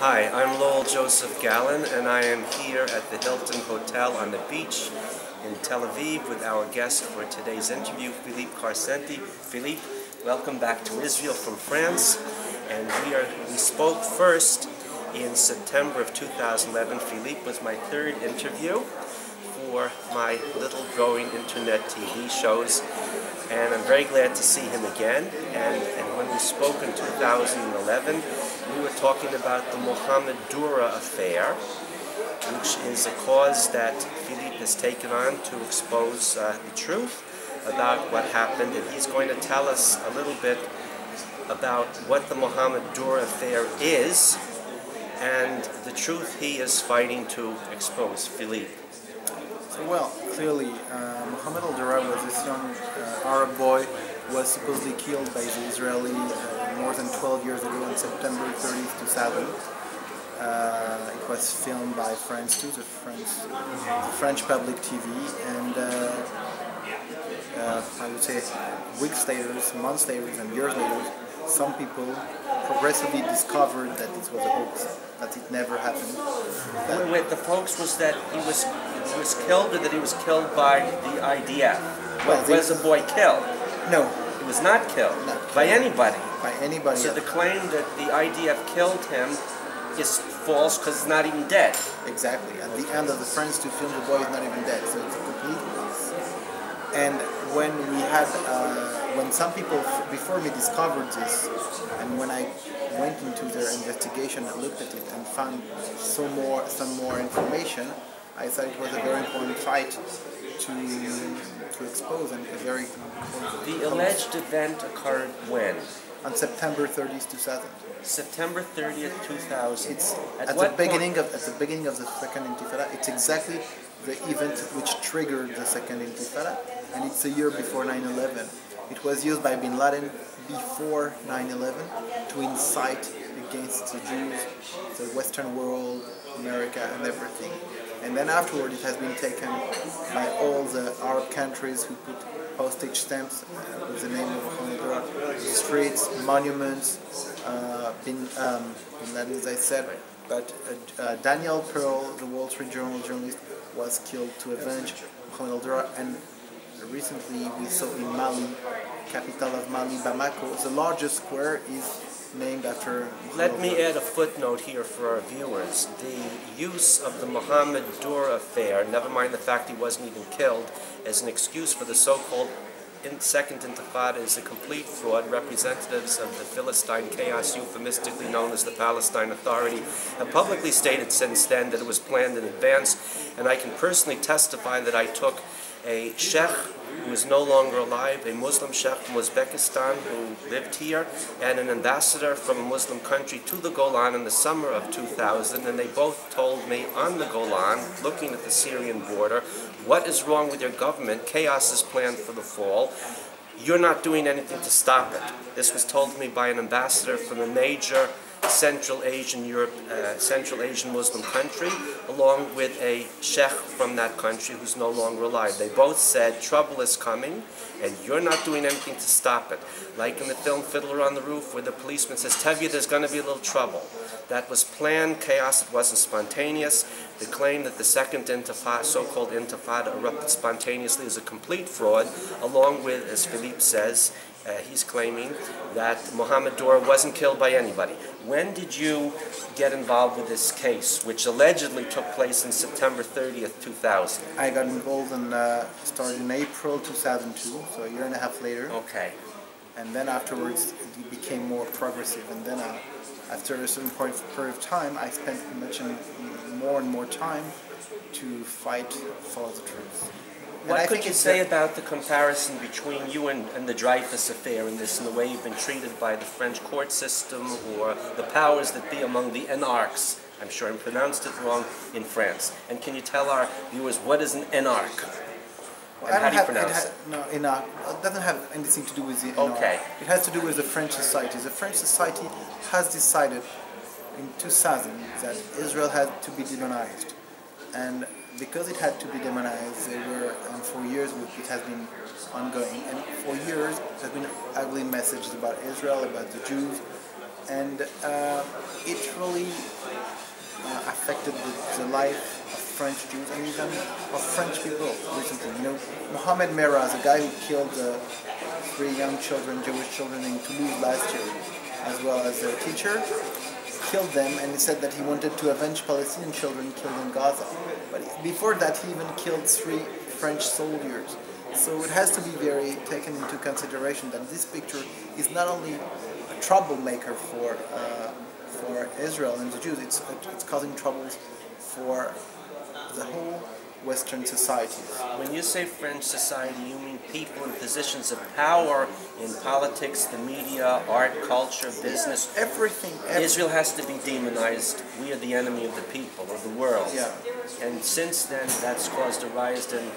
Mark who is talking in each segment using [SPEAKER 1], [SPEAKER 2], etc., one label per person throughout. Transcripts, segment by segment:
[SPEAKER 1] Hi, I'm Lowell Joseph Gallin, and I am here at the Hilton Hotel on the beach in Tel Aviv with our guest for today's interview, Philippe Karsenty. Philippe, welcome back to Israel from France. And we spoke first in September of 2011. Philippe was my third interview for my little growing internet TV shows, and I'm very glad to see him again. And when we spoke in 2011, we were talking about the Mohammed Dura affair, which is a cause that Philippe has taken on to expose the truth about what happened, and he's going to tell us a little bit about what the Mohammed Dura affair is and the truth he is fighting to expose. Philippe.
[SPEAKER 2] Well, clearly, Mohammed Dura was this young Arab boy who was supposedly killed by the Israeli more than 12 years ago on September 30th, 2000. It was filmed by France 2, the French public TV, and I would say weeks later, months later, and years later, some people progressively discovered that this was a hoax, that it never happened.
[SPEAKER 1] Wait, the hoax was that he was killed, or that he was killed by the IDF? Well, was the boy killed?
[SPEAKER 2] No.
[SPEAKER 1] He was not killed. By anybody?
[SPEAKER 2] By anybody.
[SPEAKER 1] So the claim that the IDF killed him is false because he's not even dead.
[SPEAKER 2] Exactly. At the end of the France 2 film, the boy is not even dead, so it's a complete loss. And when we had, when some people before me discovered this, and when I went into their investigation and looked at it and found some more information, I thought it was a very important fight to expose, and a very important.
[SPEAKER 1] The alleged event occurred when?
[SPEAKER 2] On September 30th, 2000.
[SPEAKER 1] September 30th, 2000.
[SPEAKER 2] It's at the beginning of the second Intifada. It's exactly the event which triggered the second Intifada, and it's a year before 9/11. It was used by Bin Laden before 9/11 to incite against the Jews, the Western world, America, and everything. And then afterward, it has been taken by all the Arab countries who put postage stamps with the name of Mohammed Dura, streets, monuments, Bin Laden, as I said. But Daniel Pearl, the Wall Street Journal journalist, was killed to avenge Mohammed Dura. And recently, we saw in Mali, capital of Mali, Bamako, the largest square is named after Mohammed
[SPEAKER 1] Let me
[SPEAKER 2] Dura.
[SPEAKER 1] add a footnote here for our viewers. The use of the Mohammed Dura affair, never mind the fact he wasn't even killed, as an excuse for the so-called Second Intifada is a complete fraud. Representatives of the Philistine chaos, euphemistically known as the Palestine Authority, have publicly stated since then that it was planned in advance, and I can personally testify that I took a sheikh who is no longer alive, a Muslim sheikh from Uzbekistan who lived here, and an ambassador from a Muslim country to the Golan in the summer of 2000, and they both told me on the Golan, looking at the Syrian border, what is wrong with your government? Chaos is planned for the fall. You're not doing anything to stop it. This was told to me by an ambassador from a major Central Asian Muslim country, along with a sheikh from that country who's no longer alive. They both said trouble is coming, and you're not doing anything to stop it. Like in the film Fiddler on the Roof, where the policeman says, Tevye, there's going to be a little trouble. That was planned chaos. It wasn't spontaneous. The claim that the second Intifada, so-called Intifada, erupted spontaneously is a complete fraud, along with, as Philippe says, he's claiming that Mohammed Dura wasn't killed by anybody. When did you get involved with this case, which allegedly took place in September 30th, 2000?
[SPEAKER 2] I got involved and started in April 2002, so a year and a half later.
[SPEAKER 1] Okay.
[SPEAKER 2] And then afterwards, it became more progressive. And then after a certain period of time, I spent more and more time to fight for the truth.
[SPEAKER 1] What could you say about the comparison between you and the Dreyfus affair in this, in the way you've been treated by the French court system or the powers that be among the énarques? I'm sure I pronounced it wrong, in France. And can you tell our viewers what is an énarque?
[SPEAKER 2] Well,
[SPEAKER 1] and how do you pronounce it?
[SPEAKER 2] No, énarque. It doesn't have anything to do with the énarque.
[SPEAKER 1] Okay.
[SPEAKER 2] It has to do with the French society. The French society has decided in 2000 that Israel had to be demonized. And because it had to be demonized, and for years it has been ongoing, and for years there have been ugly messages about Israel, about the Jews, and it really affected the life of French Jews and even of French people recently. You know, Mohammed Dura, the guy who killed 3 young children, Jewish children in Toulouse last year, as well as their teacher, killed them, and he said that he wanted to avenge Palestinian children killed in Gaza. But before that, he even killed 3 French soldiers. So it has to be very taken into consideration that this picture is not only a troublemaker for Israel and the Jews, it's causing troubles for the whole Western societies.
[SPEAKER 1] When you say French society, you mean people in positions of power in politics, the media, art, culture, business.
[SPEAKER 2] Everything.
[SPEAKER 1] Israel has to be demonized. We are the enemy of the people, of the world.
[SPEAKER 2] Yeah.
[SPEAKER 1] And since then, that's caused a rise in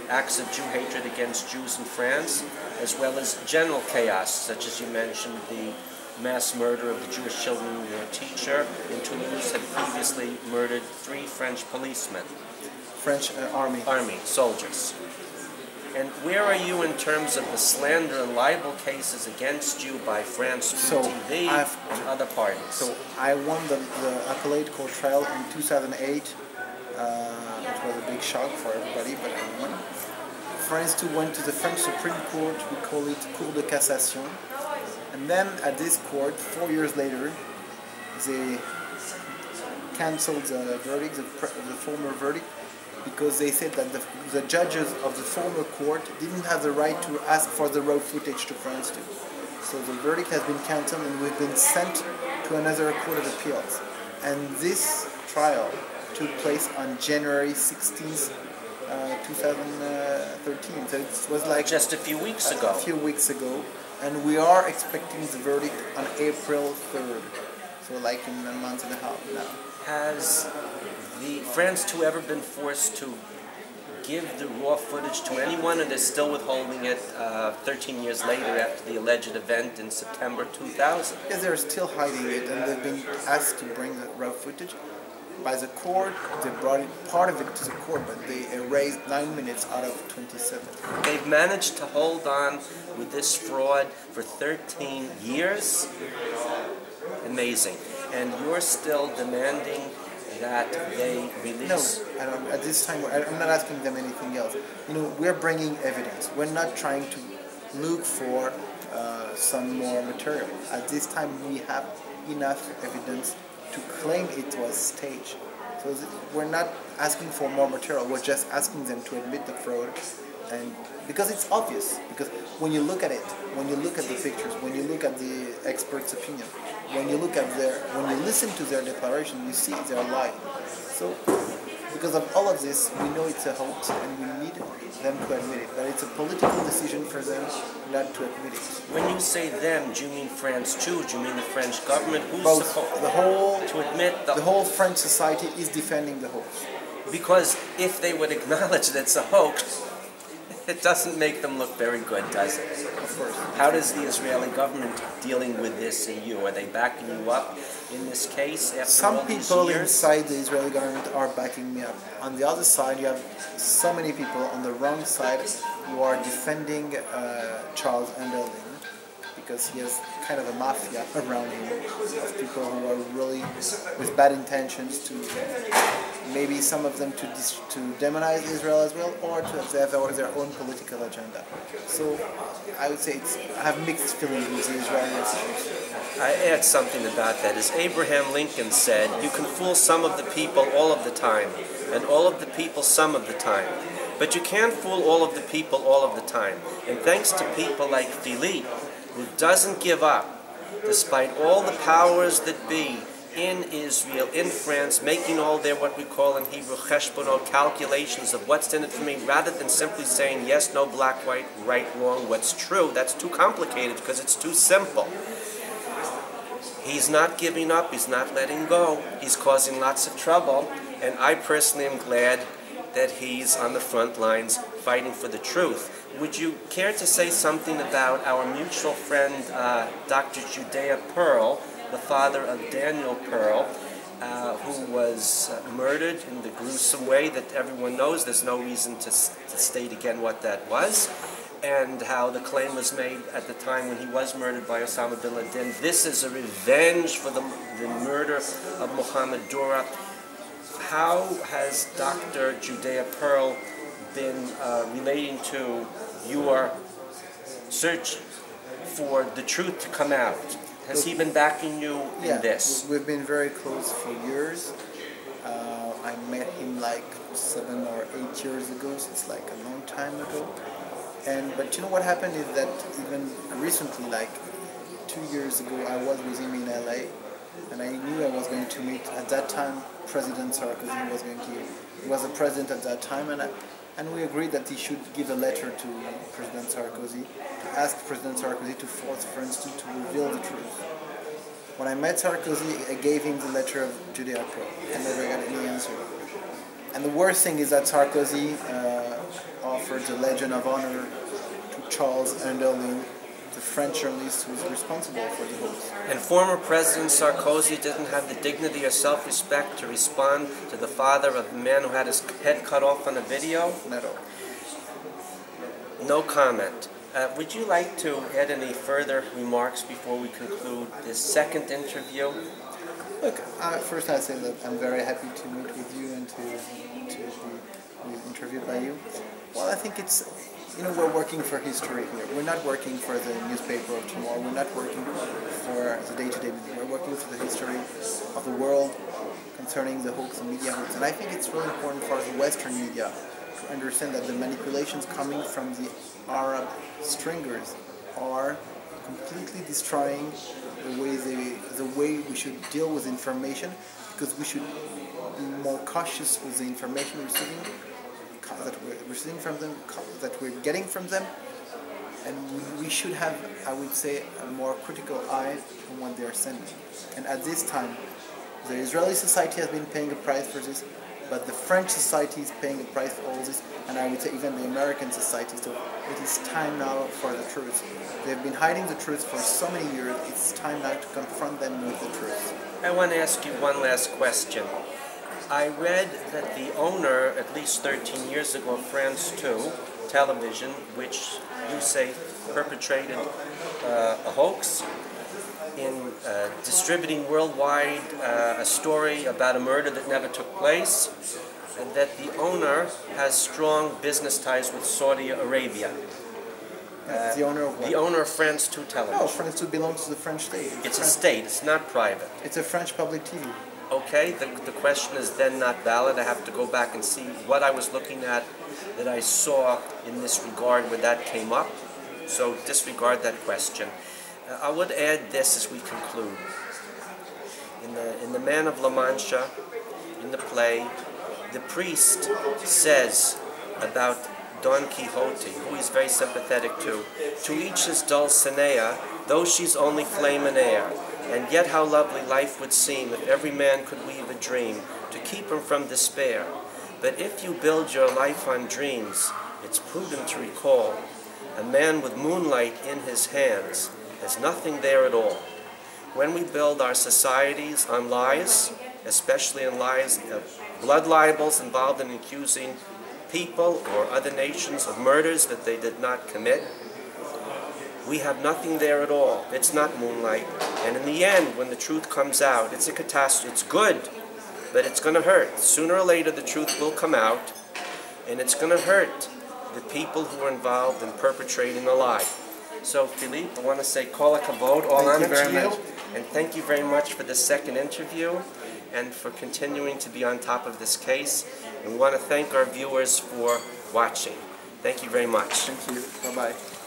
[SPEAKER 1] acts of Jew hatred against Jews in France, as well as general chaos, such as you mentioned, the mass murder of the Jewish children. Their teacher in Toulouse had previously murdered 3 French policemen.
[SPEAKER 2] French army
[SPEAKER 1] soldiers. And where are you in terms of the slander and libel cases against you by France 2 TV and other parties?
[SPEAKER 2] So I won the appellate court trial in 2008, which was a big shock for everybody, but I won. France 2 went to the French Supreme Court, we call it Cour de Cassation, and then at this court, 4 years later, they cancelled the verdict, the former verdict, because they said that the judges of the former court didn't have the right to ask for the raw footage to France 2. So the verdict has been cancelled and we've been sent to another court of appeals. And this trial took place on January 16th, 2013. So it was like
[SPEAKER 1] just a few weeks ago.
[SPEAKER 2] A few weeks ago. And we are expecting the verdict on April 3rd. So like in a month and a half now.
[SPEAKER 1] Has the France 2 ever been forced to give the raw footage to anyone, and they're still withholding it 13 years later after the alleged event in September 2000?
[SPEAKER 2] Yes, they're still hiding it, and they've been asked to bring the raw footage by the court. They brought part of it to the court, but they erased 9 minutes out of 27.
[SPEAKER 1] They've managed to hold on with this fraud for 13 years. Amazing. And you're still demanding that they release?
[SPEAKER 2] No, I don't. At this time, I'm not asking them anything else. You know, we're bringing evidence. We're not trying to look for some more material. At this time, we have enough evidence to claim it was staged. So we're not asking for more material. We're just asking them to admit the fraud, and because it's obvious. Because when you look at it, when you look at the pictures, when you look at the expert's opinion, when you listen to their declaration, you see they're lying. So, because of all of this, we know it's a hoax, and we need them to admit it. But it's a political decision for them not to admit it.
[SPEAKER 1] When you say them, do you mean France too? Do you mean the French government? Who's
[SPEAKER 2] both.
[SPEAKER 1] supposed to admit
[SPEAKER 2] the whole French society is defending the hoax?
[SPEAKER 1] Because if they would acknowledge that it's a hoax, it doesn't make them look very good, does it?
[SPEAKER 2] Of course.
[SPEAKER 1] How does the Israeli government dealing with this in you? Are they backing you up in this case after
[SPEAKER 2] Some
[SPEAKER 1] all these
[SPEAKER 2] people
[SPEAKER 1] years?
[SPEAKER 2] inside the Israeli government are backing me up. On the other side, you have so many people on the wrong side who are defending Charles Enderlin, because he has kind of a mafia around him of people who are really with bad intentions to maybe some of them to demonize Israel as well, or to have their own political agenda. So I would say I have mixed feelings with the Israeli officials.
[SPEAKER 1] I add something about that. As Abraham Lincoln said, you can fool some of the people all of the time, and all of the people some of the time. But you can't fool all of the people all of the time. And thanks to people like Philippe, who doesn't give up, despite all the powers that be in Israel, in France, making all their, what we call in Hebrew, cheshbonot, calculations of what's in it for me, rather than simply saying yes, no, black, white, right, wrong, what's true. That's too complicated because it's too simple. He's not giving up, he's not letting go, he's causing lots of trouble, and I personally am glad that he's on the front lines fighting for the truth. Would you care to say something about our mutual friend, Dr. Judea Pearl, the father of Daniel Pearl, who was murdered in the gruesome way that everyone knows? There's no reason to state again what that was. and how the claim was made at the time when he was murdered by Osama bin Laden. This is a revenge for the murder of Mohammed Dura. How has Dr. Judea Pearl been relating to your search for the truth to come out? Has he been backing you in this?
[SPEAKER 2] We've been very close for years. I met him like 7 or 8 years ago, so it's like a long time ago. But you know what happened is that even recently, like 2 years ago, I was with him in LA, and I knew I was going to meet at that time President Sarkozy he was the president at that time, and we agreed that he should give a letter to President Sarkozy to ask President Sarkozy to force France to reveal the truth. When I met Sarkozy, I gave him the letter of Judea Pearl. I never got any answer. And the worst thing is that Sarkozy offered the Legion of Honor to Charles Underling, the French journalist who was responsible for the hoax.
[SPEAKER 1] And former President Sarkozy didn't have the dignity or self-respect to respond to the father of the man who had his head cut off on a video?
[SPEAKER 2] Not at all.
[SPEAKER 1] No comment. Would you like to add any further remarks before we conclude this second interview?
[SPEAKER 2] Look, first I say that I'm very happy to meet with you and to be interviewed by you. Well, I think it's, we're working for history here. We're not working for the newspaper of tomorrow. We're not working for the day-to-day business. We're working for the history of the world concerning the hoax and media hoax. And I think it's really important for the Western media to understand that the manipulations coming from the Arab stringers are completely destroying the way we should deal with information, because we should be more cautious with the information that we're receiving from them, that we're getting from them, and we should have, I would say, a more critical eye on what they are sending. And at this time, the Israeli society has been paying a price for this, but the French society is paying a price for all this, and I would say even the American society. So it is time now for the truth. They've been hiding the truth for so many years. It's time now to confront them with the truth.
[SPEAKER 1] I want to ask you one last question. I read that the owner, at least 13 years ago, of France 2 television, which you say perpetrated a hoax in distributing worldwide a story about a murder that never took place, and that the owner has strong business ties with Saudi Arabia.
[SPEAKER 2] The owner of what?
[SPEAKER 1] The owner of France 2 television.
[SPEAKER 2] Oh, France 2 belongs to the French state.
[SPEAKER 1] It's a state, it's not private.
[SPEAKER 2] It's a French public TV.
[SPEAKER 1] Okay, the question is then not valid. I have to go back and see what I was looking at that I saw in this regard when that came up. So disregard that question. I would add this as we conclude. In the Man of La Mancha, in the play, the priest says about Don Quixote, who he's very sympathetic to each his Dulcinea, though she's only flame and air, and yet how lovely life would seem if every man could weave a dream to keep him from despair. But if you build your life on dreams, it's prudent to recall a man with moonlight in his hands has nothing there at all. When we build our societies on lies, especially in lies of blood libels involved in accusing people or other nations of murders that they did not commit, we have nothing there at all. It's not moonlight. And in the end, when the truth comes out, it's a catastrophe. It's good, but it's going to hurt. Sooner or later, the truth will come out, and it's going to hurt the people who are involved in perpetrating the lie. So, Philippe, I want to say kol hakavod, all honor to you, and thank you very much for this second interview and for continuing to be on top of this case. And we want to thank our viewers for watching. Thank you very much.
[SPEAKER 2] Thank you. Bye-bye.